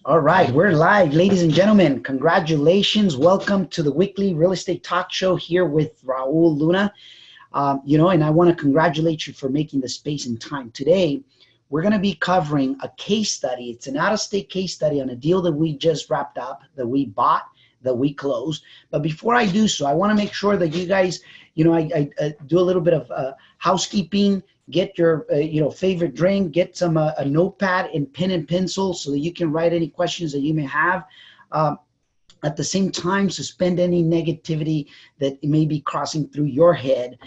All right, we're live, ladies and gentlemen. Congratulations. Welcome to the weekly real estate talk show here with Raul Luna. And I want to congratulate you for making the space and time. Today, we're going to be covering a case study. It's an out-of-state case study on a deal that we just wrapped up, that we bought, that we closed. But before I do so, I want to make sure that you guys, I do a little bit of housekeeping. Get your favorite drink, get some a notepad and pen and pencil so that you can write any questions that you may have. At the same time, suspend any negativity that may be crossing through your head,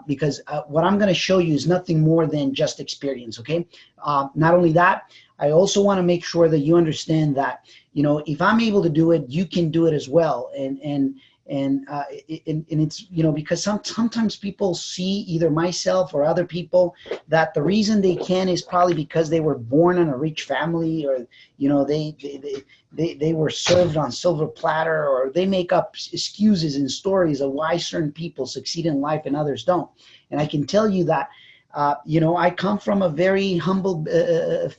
because what I'm going to show you is nothing more than just experience. Okay. Not only that, I also want to make sure that you understand that, if I'm able to do it, you can do it as well. And it's, because sometimes people see, either myself or other people, that the reason they can is probably because they were born in a rich family, or they were served on silver platter, or they make up excuses and stories of why certain people succeed in life and others don't. And I can tell you that I come from a very humble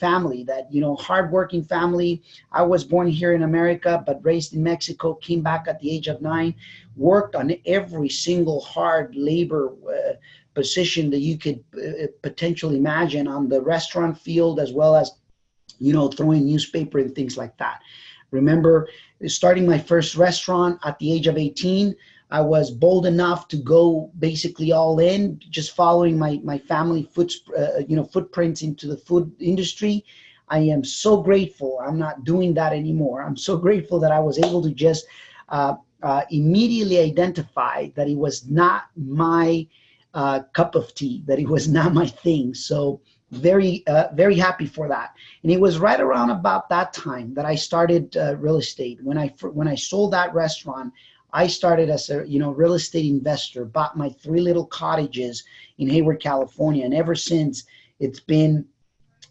family, that, hardworking family. I was born here in America, but raised in Mexico, came back at the age of 9, worked on every single hard labor position that you could potentially imagine on the restaurant field, as well as, throwing newspaper and things like that. Remember starting my first restaurant at the age of 18. I was bold enough to go basically all in, just following my family footprints into the food industry. I am so grateful I'm not doing that anymore. I'm so grateful that I was able to just immediately identify that it was not my cup of tea, that it was not my thing. So very happy for that. And it was right around about that time that I started real estate. When I sold that restaurant, I started as a real estate investor, bought my 3 little cottages in Hayward, California, and ever since it's been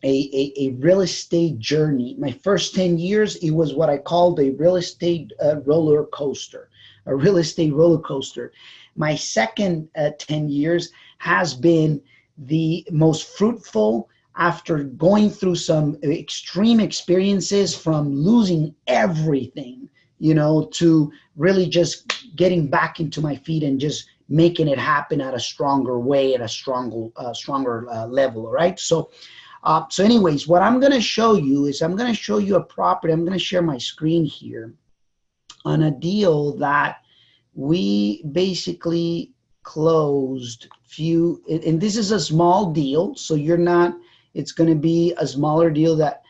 a real estate journey. My first 10 years, it was what I called a real estate roller coaster, a real estate roller coaster. My second 10 years has been the most fruitful, after going through some extreme experiences, from losing everything, to really just getting back into my feet and just making it happen at a stronger way, at a stronger level. All right. So anyways, what I'm going to show you is, I'm going to show you a property. I'm going to share my screen here on a deal that we basically closed and this is a small deal. So it's going to be a smaller deal that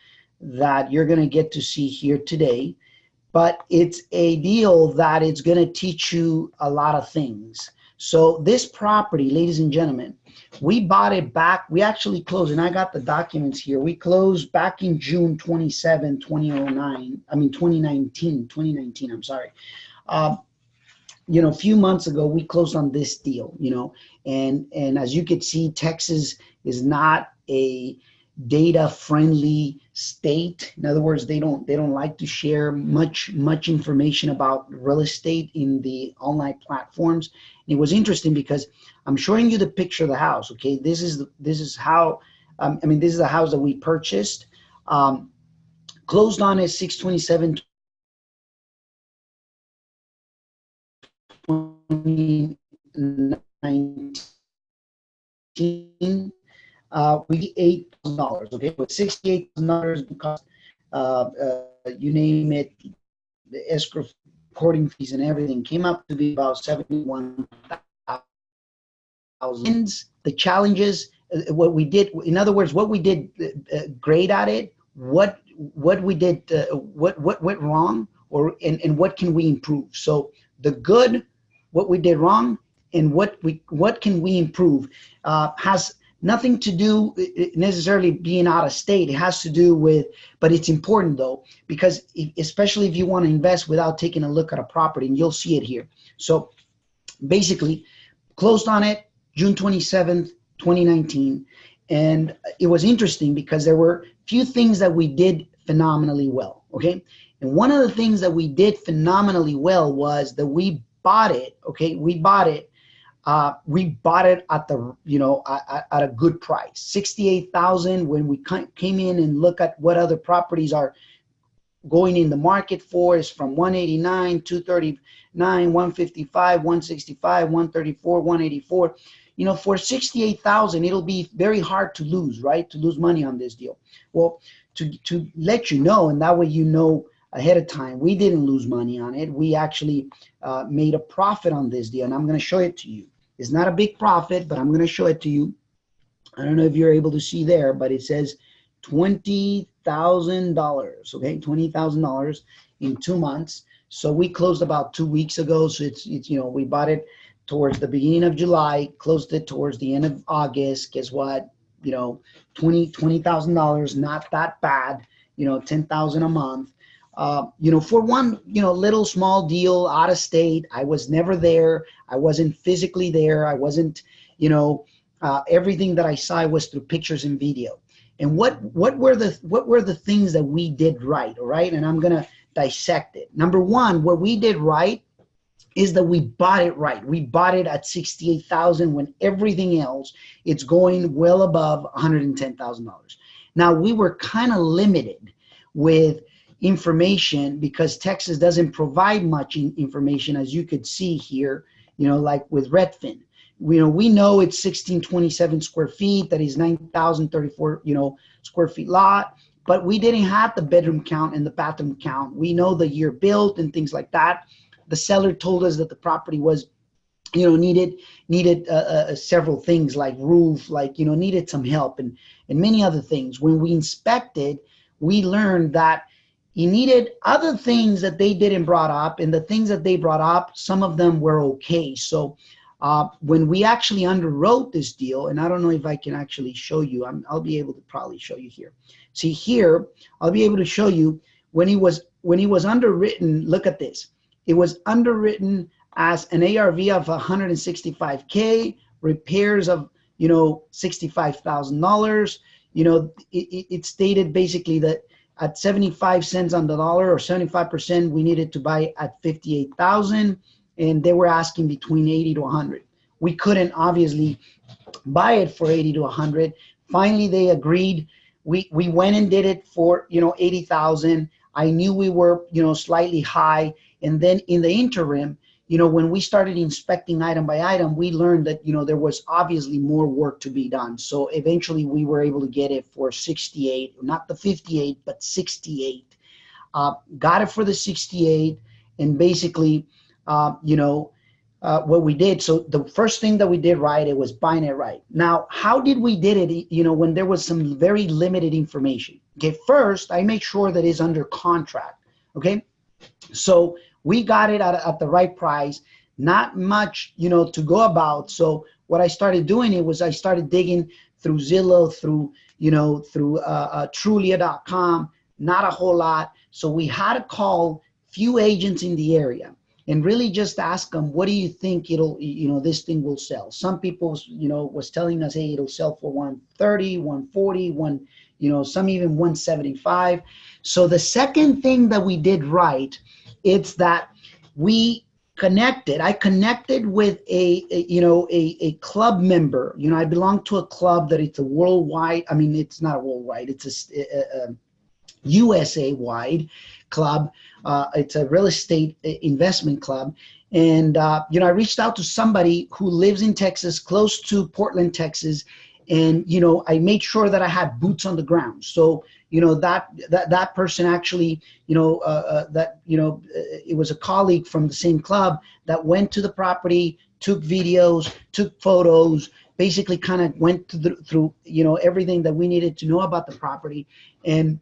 you're going to get to see here today. But it's a deal that it's going to teach you a lot of things. So this property, ladies and gentlemen, we bought it back. We actually closed, and I got the documents here. We closed back in June 27, 2019, I'm sorry. A few months ago, we closed on this deal, and as you can see, Texas is not a data friendly state. In other words, they don't like to share much information about real estate in the online platforms. And it was interesting because I'm showing you the picture of the house. Okay, this is how this is the house that we purchased. Closed on is 6/27/2019. We $8,000, okay, with $68,000 cost, you name it, the escrow, recording fees, and everything, came up to be about $71,000. The challenges, what we did, in other words, what we did great at it, what we did, what went wrong, and what can we improve. So the good, what we did wrong, and what can we improve, has nothing to do necessarily being out of state. It has to do with, but it's important though, because especially if you want to invest without taking a look at a property, and you'll see it here. So basically, closed on it June 27th, 2019. And it was interesting because there were few things that we did phenomenally well, okay? And one of the things that we did phenomenally well was that we bought it, okay? We bought it at the, at a good price, $68,000. When we came in and look at what other properties are going in the market for is from 189, 239, 155, 165, 134, 184. You know, for 68,000, it'll be very hard to lose, right? To lose money on this deal. Well, to let you know, and that way you know ahead of time, we didn't lose money on it. We actually made a profit on this deal, and I'm going to show it to you. It's not a big profit, but I'm going to show it to you. I don't know if you're able to see there, but it says $20,000, okay? $20,000 in 2 months. So we closed about 2 weeks ago. So it's you know, we bought it towards the beginning of July, closed it towards the end of August. Guess what? You know, $20,000, not that bad. You know, 10,000 a month. You know, for one, you know, little small deal out of state. I was never there. I wasn't physically there. I wasn't, you know, everything that I saw was through pictures and video. And what were the things that we did right? All right, and I'm gonna dissect it. Number one, what we did right is that we bought it right. We bought it at 68,000 when everything else it's going well above $110,000. Now we were kind of limited with information because Texas doesn't provide much information, as you could see here. You know, like with Redfin. We know it's 1627 square feet. That is 9,034, you know, square feet lot. But we didn't have the bedroom count and the bathroom count. We know the year built and things like that. The seller told us that the property was, you know, needed several things like roof, like, you know, needed some help and many other things. When we inspected, we learned that he needed other things that they didn't brought up, and the things that they brought up, some of them were okay. So when we actually underwrote this deal, and I don't know if I can actually show you, I'll be able to probably show you here. See here, I'll be able to show you when he was underwritten. Look at this. It was underwritten as an ARV of 165K, repairs of, you know, $65,000. You know, it stated basically that at 75 cents on the dollar, or 75%, we needed to buy at 58,000. And they were asking between 80 to 100. We couldn't obviously buy it for 80 to 100. Finally, they agreed. We went and did it for, you know, 80,000. I knew we were, you know, slightly high. And then in the interim, you know, when we started inspecting item by item, we learned that, you know, there was obviously more work to be done. So eventually we were able to get it for 68, not the 58, but 68. Got it for the 68, and basically, you know, what we did. So the first thing that we did right, it was buying it right. Now, how did we did it, you know, when there was some very limited information? Okay, first, I made sure that it's under contract, okay? So we got it at the right price, not much, you know, to go about. So what I started doing, I started digging through Zillow, through, you know, through Trulia.com, not a whole lot. So we had to call few agents in the area and really just ask them, what do you think it'll, you know, this thing will sell? Some people, you know, was telling us, hey, it'll sell for 130, 140, you know, some even 175. So the second thing that we did right, it's that I connected with a club member. You know, I belong to a club that it's a worldwide, I mean, it's not worldwide, it's a USA wide club. It's a real estate investment club. And, you know, I reached out to somebody who lives in Texas, close to Portland, Texas. And, you know, I made sure that I had boots on the ground. So, you know, that person actually, you know, it was a colleague from the same club that went to the property, took videos, took photos, basically kind of went through, you know, everything that we needed to know about the property. And,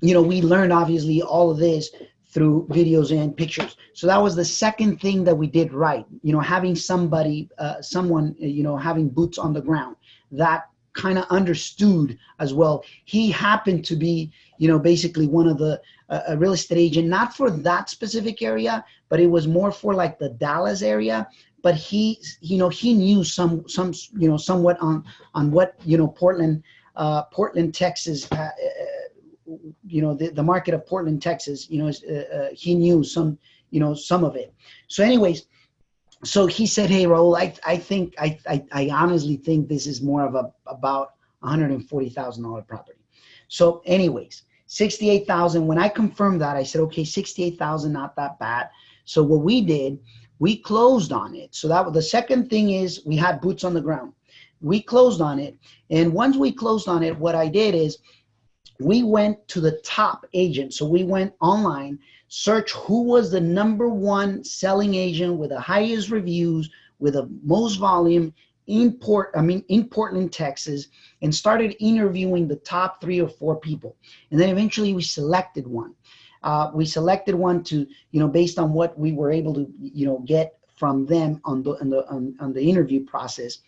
you know, we learned obviously all of this through videos and pictures. So that was the second thing that we did right. You know, having someone, you know, having boots on the ground that kind of understood as well. He happened to be, you know, basically one of the a real estate agent, not for that specific area, but it was more for like the Dallas area. But he, you know, he knew some, you know, somewhat on what, you know, Portland, Texas, you know, the market of Portland, Texas, you know, he knew some, you know, some of it. So anyways, so he said, hey, Raul, I honestly think this is more of about $140,000 property. So anyways, 68,000. When I confirmed that, I said, okay, 68,000, not that bad. So what we did, we closed on it. So that was the second thing, is we had boots on the ground. We closed on it. And once we closed on it, what I did is we went to the top agent. So we went online, search who was the #1 selling agent with the highest reviews, with the most volume in Portland, Texas, and started interviewing the top 3 or 4 people. And then eventually we selected one. We selected one to, based on what we were able to, get from them on the interview process.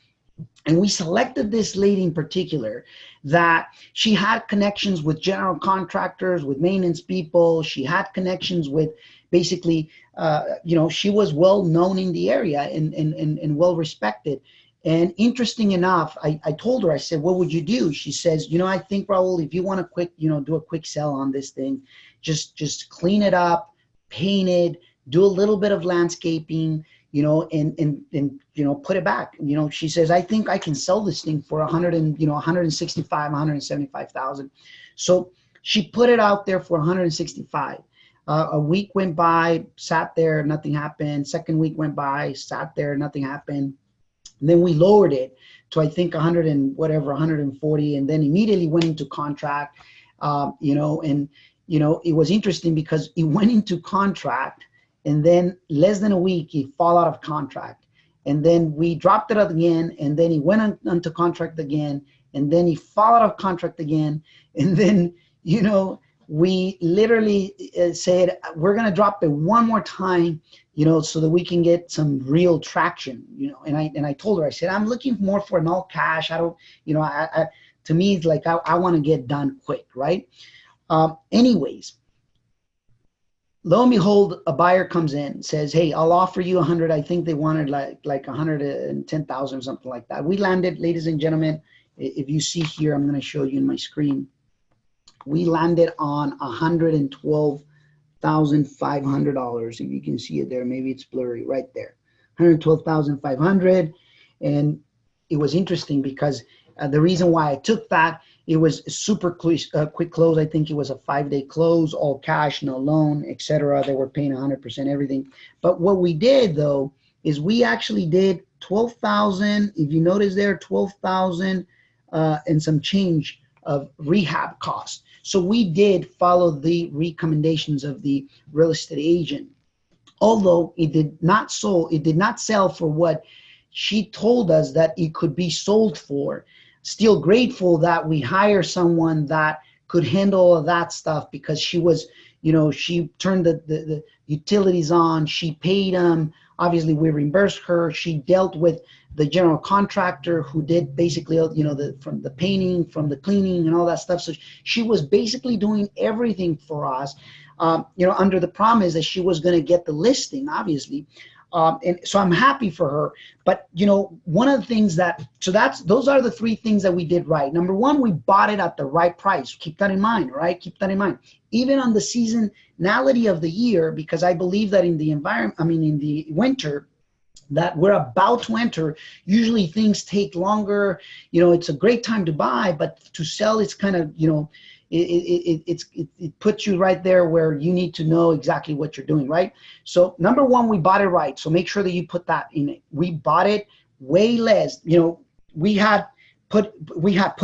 And we selected this lady in particular that she had connections with general contractors, with maintenance people. She had connections with basically, she was well known in the area and well respected. And interesting enough, I told her, I said, what would you do? She says, I think, Raul, if you want to do a quick sell on this thing, just clean it up, paint it, do a little bit of landscaping, and put it back. She says, I think I can sell this thing for 165, 175,000. So she put it out there for 165. A week went by, sat there, nothing happened. Second week went by, sat there, nothing happened. And then we lowered it to, I think, 140, and then immediately went into contract. It was interesting because it went into contract, and then less than a week, he fall out of contract. And then we dropped it again, and then he went onto contract again, and then he fall out of contract again. And then, we literally said, we're going to drop it one more time, so that we can get some real traction, and I told her, I said, I'm looking more for an all cash. I don't, to me, it's like, I want to get done quick. Right. Anyways, lo and behold, a buyer comes in, says, hey, I'll offer you 100. I think they wanted like 110,000 or something like that. We landed, ladies and gentlemen, if you see here, I'm going to show you in my screen. We landed on $112,500. If you can see it there, maybe it's blurry right there, 112,500. And it was interesting because the reason why I took that, it was a super quick close. I think it was a 5-day close, all cash, no loan, etc. They were paying 100% everything. But what we did though is we actually did 12,000. If you notice there, 12,000 and some change of rehab costs. So we did follow the recommendations of the real estate agent, although it did not sell for what she told us that it could be sold for. Still grateful that we hire someone that could handle all of that stuff, because she was, she turned the utilities on, she paid them. Obviously, we reimbursed her. She dealt with the general contractor who did basically, from the painting, from the cleaning and all that stuff. So she was basically doing everything for us, under the promise that she was going to get the listing, obviously. And so I'm happy for her. But, one of the things those are the 3 things that we did right. Number 1, we bought it at the right price. Keep that in mind, right? Keep that in mind. Even on the seasonality of the year, because I believe that in the in the winter that we're about to enter, usually things take longer. It's a great time to buy, but to sell, it's kind of, it puts you right there where you need to know exactly what you're doing, right? So number 1, we bought it right. So make sure that you put that in it. We bought it way less. We had put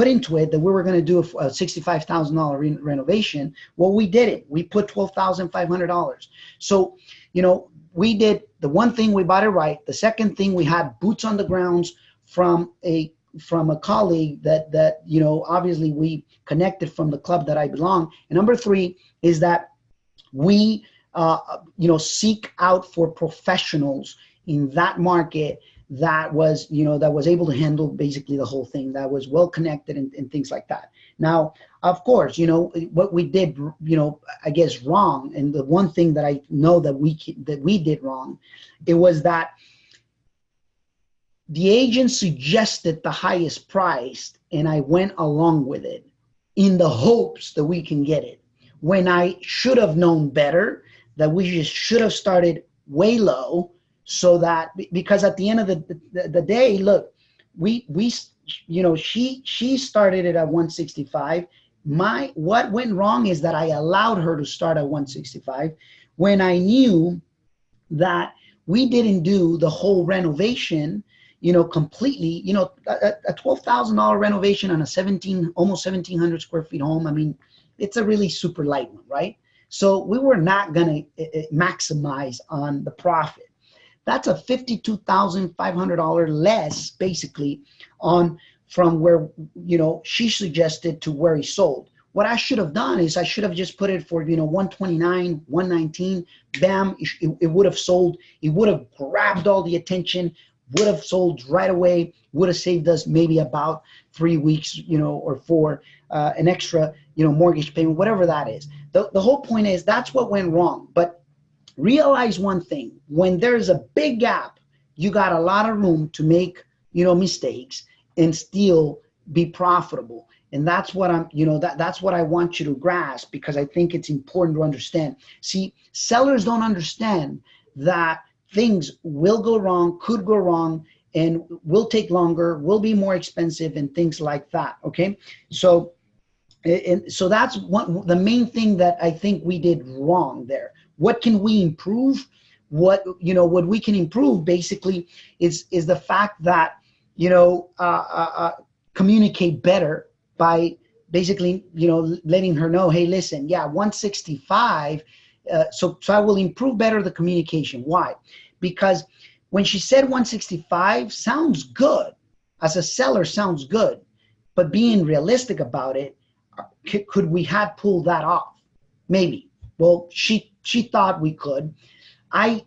into it that we were going to do a $65,000 renovation. Well, we did it. We put $12,500. So, we did the one thing, we bought it right. The second thing, we had boots on the grounds from a colleague that obviously we connected from the club that I belong. And number 3 is that we seek out for professionals in that market that was able to handle basically the whole thing, that was well connected and things like that. Now, of course, what we did, I guess wrong, and the one thing that I know that we did wrong, it was that the agent suggested the highest price, and I went along with it in the hopes that we can get it, when I should have known better, that we just should have started way low, so that, because at the end of the day, look, she started it at 165, What went wrong is that I allowed her to start at 165 when I knew that we didn't do the whole renovation, completely. A $12,000 renovation on a almost 1,700 square feet home. I mean, it's a really super light one, right? So we were not going to maximize on the profit. That's a $52,500 less, basically, on from where she suggested to where he sold. What I should have done is I should have just put it for 129, 119. Bam! It would have sold. It would have grabbed all the attention. Would have sold right away. Would have saved us maybe about 3 weeks, or 4, an extra, mortgage payment, whatever that is. The whole point is that's what went wrong. But realize one thing: when there's a big gap, you got a lot of room to make, mistakes and still be profitable. And that's what that's what I want you to grasp, because I think it's important to understand. See, sellers don't understand that things will go wrong, could go wrong, and will take longer, will be more expensive, and things like that. Okay. So that's the main thing that I think we did wrong there. What can we improve? What we can improve basically is the fact that, communicate better by basically, letting her know, hey, listen, yeah, 165. So I will improve better the communication. Why? Because when she said 165, sounds good. As a seller, sounds good. But being realistic about it, could we have pulled that off? Maybe. Well, she thought we could. I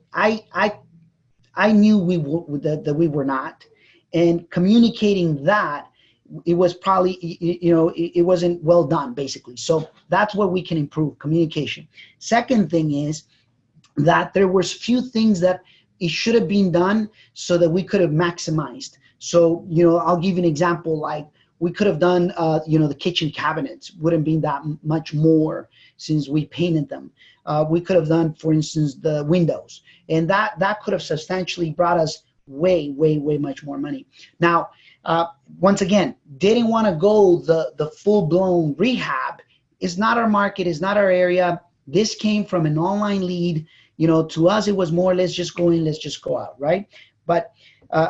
knew that we were not. And communicating that, it was probably, it wasn't well done, basically. So that's what we can improve: communication. Second thing is that there was few things that it should have been done so that we could have maximized. So, I'll give you an example. Like, we could have done, the kitchen cabinets wouldn't be that much more since we painted them. We could have done, for instance, the windows, and that could have substantially brought us way, way, way much more money. Now, once again, didn't want to go the full-blown rehab. It's not our market, it's not our area. This came from an online lead. To us, it was more, let's just go in, let's just go out, right? But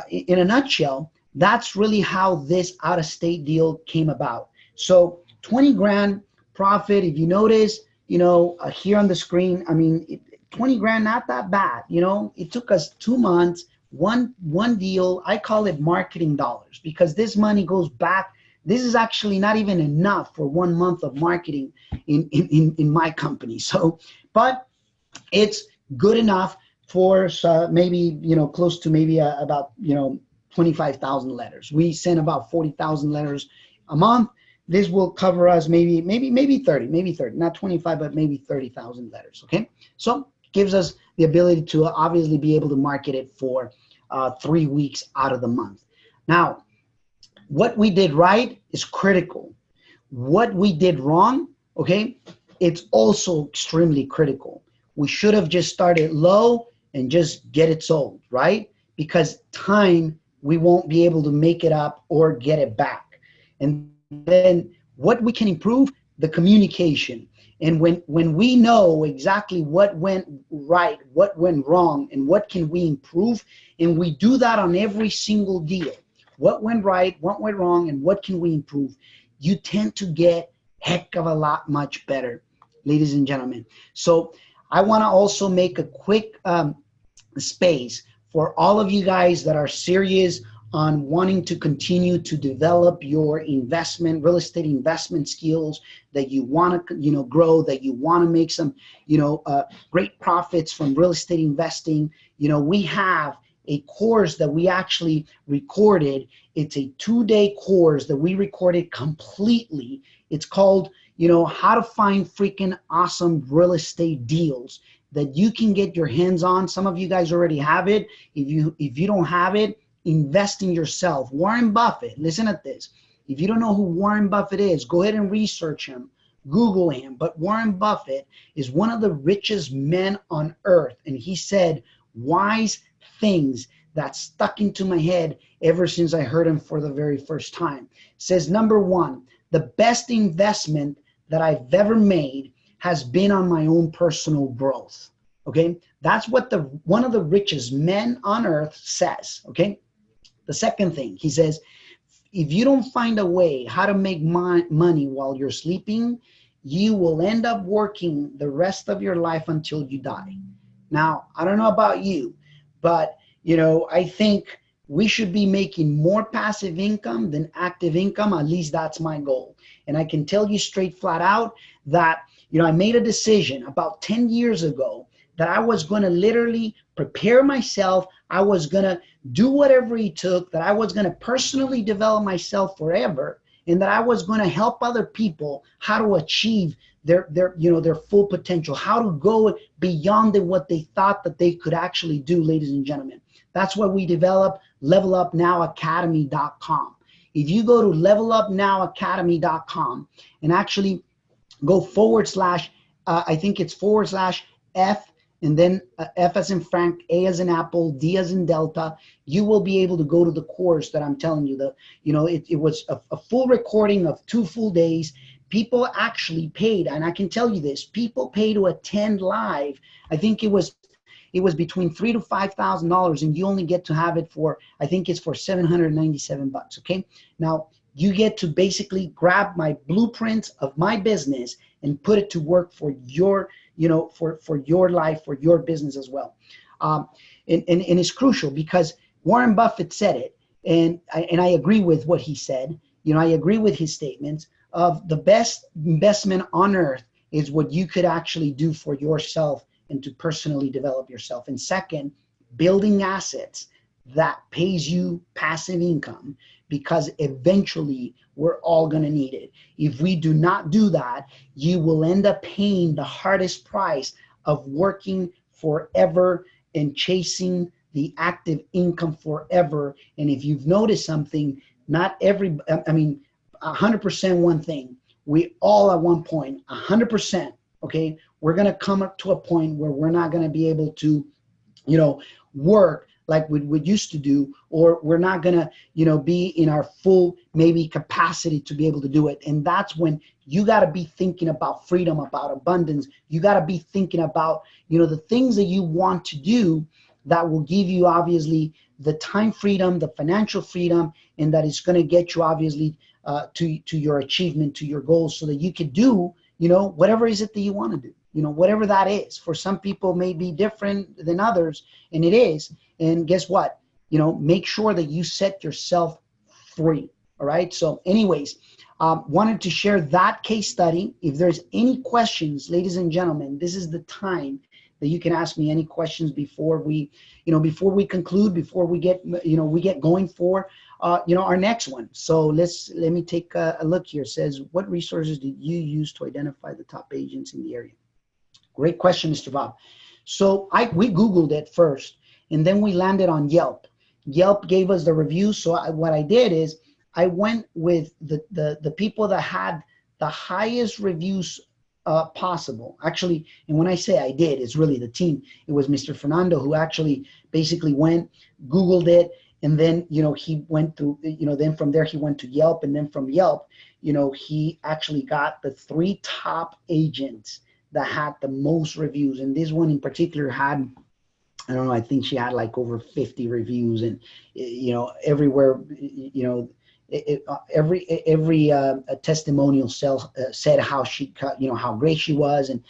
in a nutshell, that's really how this out-of-state deal came about. So 20 grand profit. If you notice, here on the screen, I mean, 20 grand, not that bad. It took us 2 months, one deal. I call it marketing dollars, because this money goes back. This is actually not even enough for 1 month of marketing in my company. So, but it's good enough for maybe, close to maybe about, 25,000 letters. We send about 40,000 letters a month. This will cover us maybe 30, not 25, but maybe 30,000 letters. Okay. So gives us the ability to obviously be able to market it for 3 weeks out of the month. Now, what we did right is critical. What we did wrong, okay, it's also extremely critical. We should have just started low and just get it sold, right? Because time, we won't be able to make it up or get it back. And then what we can improve, the communication. And when we know exactly what went right, what went wrong, and what can we improve, and we do that on every single deal, what went right, what went wrong, and what can we improve, you tend to get heck of a lot much better, ladies and gentlemen. So I want to also make a quick space for all of you guys that are serious on wanting to continue to develop your real estate investment skills, that you want to, grow, that you want to make some, great profits from real estate investing. We have a course that we actually recorded. It's a 2-day course that we recorded completely. It's called, how to find freaking awesome real estate deals that you can get your hands on. Some of you guys already have it. If you don't have it, invest in yourself. Warren Buffett, listen to this. If you don't know who Warren Buffett is, go ahead and research him, Google him. But Warren Buffett is one of the richest men on earth. And he said wise things that stuck into my head ever since I heard him for the very first time. Says, number one, the best investment that I've ever made has been on my own personal growth. Okay, that's what one of the richest men on earth says. Okay, the second thing he says, if you don't find a way how to make money while you're sleeping, you will end up working the rest of your life until you die. Now, I don't know about you, but I think we should be making more passive income than active income. At least that's my goal. And I can tell you straight flat out that, I made a decision about 10 years ago that I was going to literally prepare myself. I was going to do whatever it took, that I was going to personally develop myself forever, and that I was going to help other people how to achieve their full potential, how to go beyond what they thought that they could actually do, ladies and gentlemen. That's what we developed levelupnowacademy.com. If you go to levelupnowacademy.com and actually go /, I think it's /F, and then F as in Frank, A as in Apple, D as in Delta, you will be able to go to the course that I'm telling you. It was a full recording of 2 full days. People actually paid, and I can tell you this, people pay to attend live. I think it was between $3,000 to $5,000, and you only get to have it for, I think it's for $797. Okay, now you get to basically grab my blueprints of my business and put it to work for your, for your life, for your business as well. And it's crucial because Warren Buffett said it, and I agree with what he said. I agree with his statements of the best investment on earth is what you could actually do for yourself and to personally develop yourself. And second, building assets that pays you passive income, because eventually we're all going to need it. If we do not do that, you will end up paying the hardest price of working forever and chasing the active income forever. And if you've noticed something, not every, 100% one thing, we all at one point, 100%, okay, we're going to come up to a point where we're not going to be able to, work like we used to do, or we're not going to, be in our full maybe capacity to be able to do it. And that's when you got to be thinking about freedom, about abundance. You got to be thinking about, the things that you want to do that will give you obviously the time freedom, the financial freedom, and that is going to get you obviously to your achievement, to your goals, so that you could do, whatever is it that you want to do. Whatever that is. For some people may be different than others, and it is. And guess what? Make sure that you set yourself free. All right. So anyways, wanted to share that case study. If there's any questions, ladies and gentlemen, this is the time that you can ask me any questions before we conclude, before we get, we get going for, our next one. So let me take a look here. It says, what resources did you use to identify the top agents in the area? Great question, Mr. Bob. So we Googled it first, and then we landed on Yelp. Yelp gave us the reviews. So what I did is I went with the people that had the highest reviews possible. Actually, and when I say I did, it's really the team. It was Mr. Fernando who actually basically went, Googled it, and then, he went through, then from there he went to Yelp, and then from Yelp, he actually got the 3 top agents that had the most reviews. And this one in particular had, I don't know, I think she had like over 50 reviews, and, everywhere, every testimonial said how she, how great she was, and,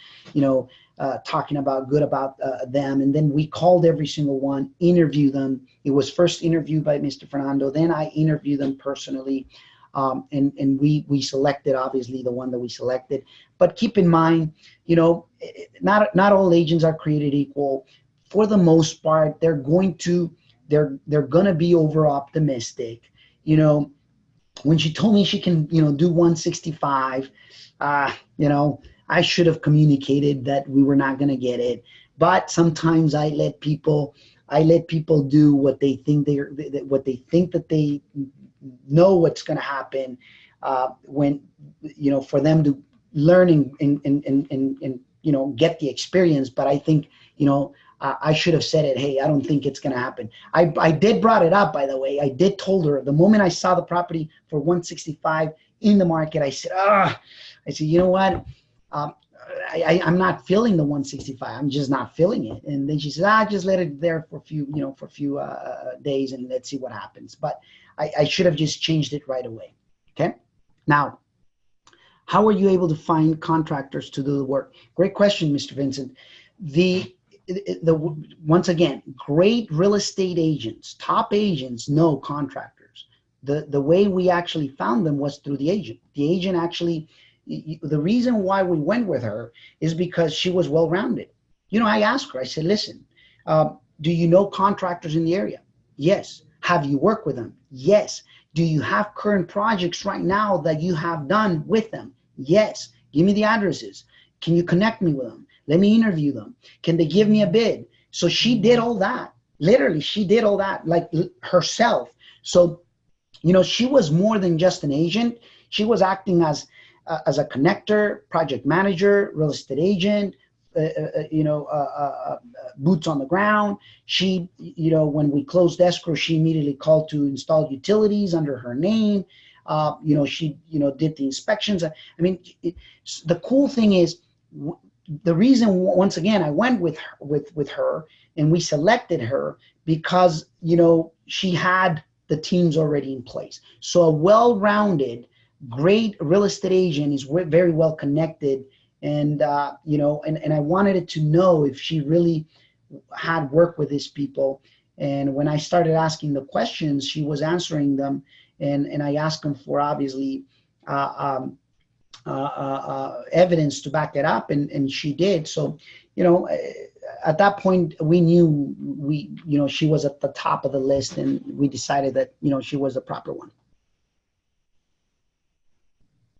talking about good about them. And then we called every single one, interviewed them. It was first interviewed by Mr. Fernando. Then I interviewed them personally. And we selected, obviously, the one that we selected. But keep in mind, not all agents are created equal. For the most part, they're going to be over optimistic. When she told me she can, do 165, I should have communicated that we were not going to get it. But sometimes I let people do what they think that they know what's going to happen, when, for them to learn and get the experience. But I think, I should have said it. Hey, I don't think it's going to happen. I did brought it up, by the way. I did told her the moment I saw the property for 165, in the market. I said, you know what? Um, I'm not feeling the 165. I'm just not feeling it. And then she said, just let it there for a few, days and let's see what happens. But I should have just changed it right away. Okay. Now, how are you able to find contractors to do the work? Great question, Mr. Vincent. Once again, great real estate agents, top agents know contractors. The way we actually found them was through the agent. The agent actually, the reason why we went with her is because she was well-rounded. I asked her, I said, listen, do you know contractors in the area? Yes. Have you worked with them? Yes. Do you have current projects right now that you have done with them? Yes. Give me the addresses. Can you connect me with them? Let me interview them. Can they give me a bid? So she did all that. Literally, she did all that like herself. So, she was more than just an agent. She was acting as a connector, project manager, real estate agent, boots on the ground. She, when we closed escrow, she immediately called to install utilities under her name. She, did the inspections. I mean, the cool thing is, the reason, once again, I went with her and we selected her because, she had the teams already in place. So a well-rounded, great real estate agent is very well connected. And, and I wanted it to know if she really had worked with these people. And when I started asking the questions, she was answering them. And I asked them for, obviously, evidence to back it up, and she did. So, at that point, we knew she was at the top of the list, and we decided that, she was the proper one.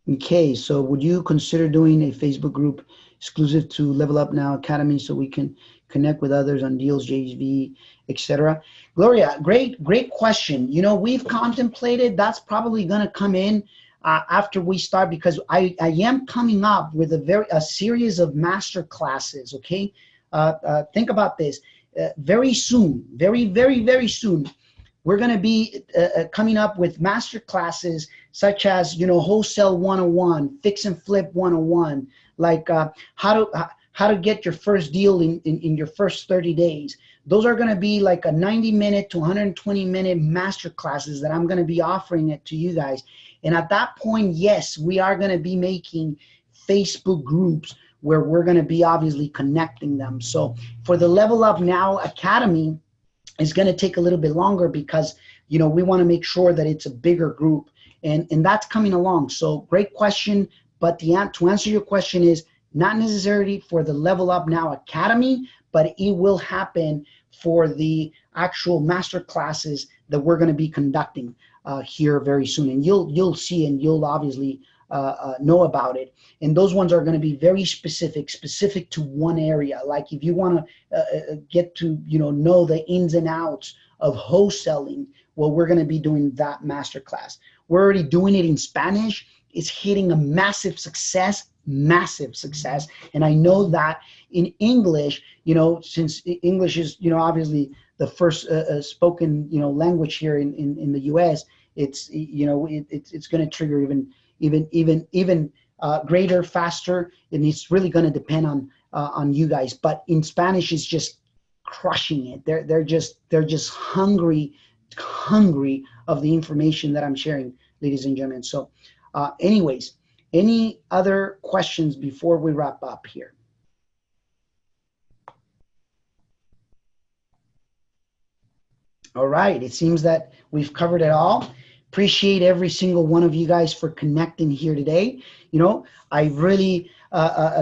Okay, so would you consider doing a Facebook group exclusive to Level Up Now Academy so we can connect with others on deals, JV, etc.? Gloria, great question. We've contemplated that's probably going to come in after we start, because I am coming up with a series of master classes. Okay, think about this. Very soon, very, very, very soon, we're going to be coming up with master classes such as, wholesale 101, fix and flip 101, like how to get your first deal in your first 30 days. Those are going to be like a 90-minute to 120-minute master classes that I'm going to be offering it to you guys. And at that point, yes, we are going to be making Facebook groups where we're going to be obviously connecting them. So for the Level Up Now Academy, it's going to take a little bit longer because, we want to make sure that it's a bigger group, and that's coming along. So great question. But to answer your question is not necessarily for the Level Up Now Academy, but it will happen for the actual master classes that we're going to be conducting here very soon. And you'll see, and you'll obviously know about it. And those ones are going to be very specific to one area. Like if you want to get to, know the ins and outs of wholesaling, well, we're going to be doing that master class. We're already doing it in Spanish. It's hitting a massive success. And I know that in English, since English is, obviously the first spoken, language here in the US, it's, it's going to trigger even greater, faster, and it's really going to depend on you guys. But in Spanish, it's just crushing it. They're just hungry of the information that I'm sharing, ladies and gentlemen. So, anyways, any other questions before we wrap up here? All right, it seems that we've covered it all. Appreciate every single one of you guys for connecting here today. I really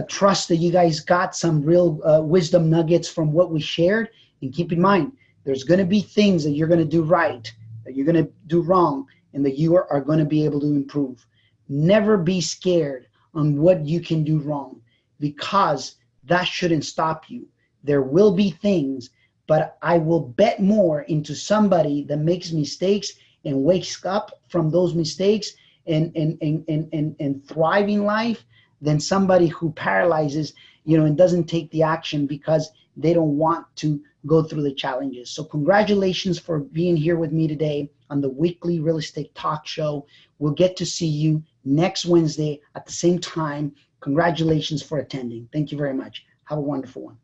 trust that you guys got some real wisdom nuggets from what we shared. And keep in mind, there's going to be things that you're going to do right, that you're going to do wrong, and that you are going to be able to improve. Never be scared on what you can do wrong, because that shouldn't stop you. There will be things, but I will bet more into somebody that makes mistakes and wakes up from those mistakes and thriving life than somebody who paralyzes, and doesn't take the action because they don't want to go through the challenges. So congratulations for being here with me today on the weekly real estate talk show. We'll get to see you next Wednesday at the same time. Congratulations for attending. Thank you very much. Have a wonderful one.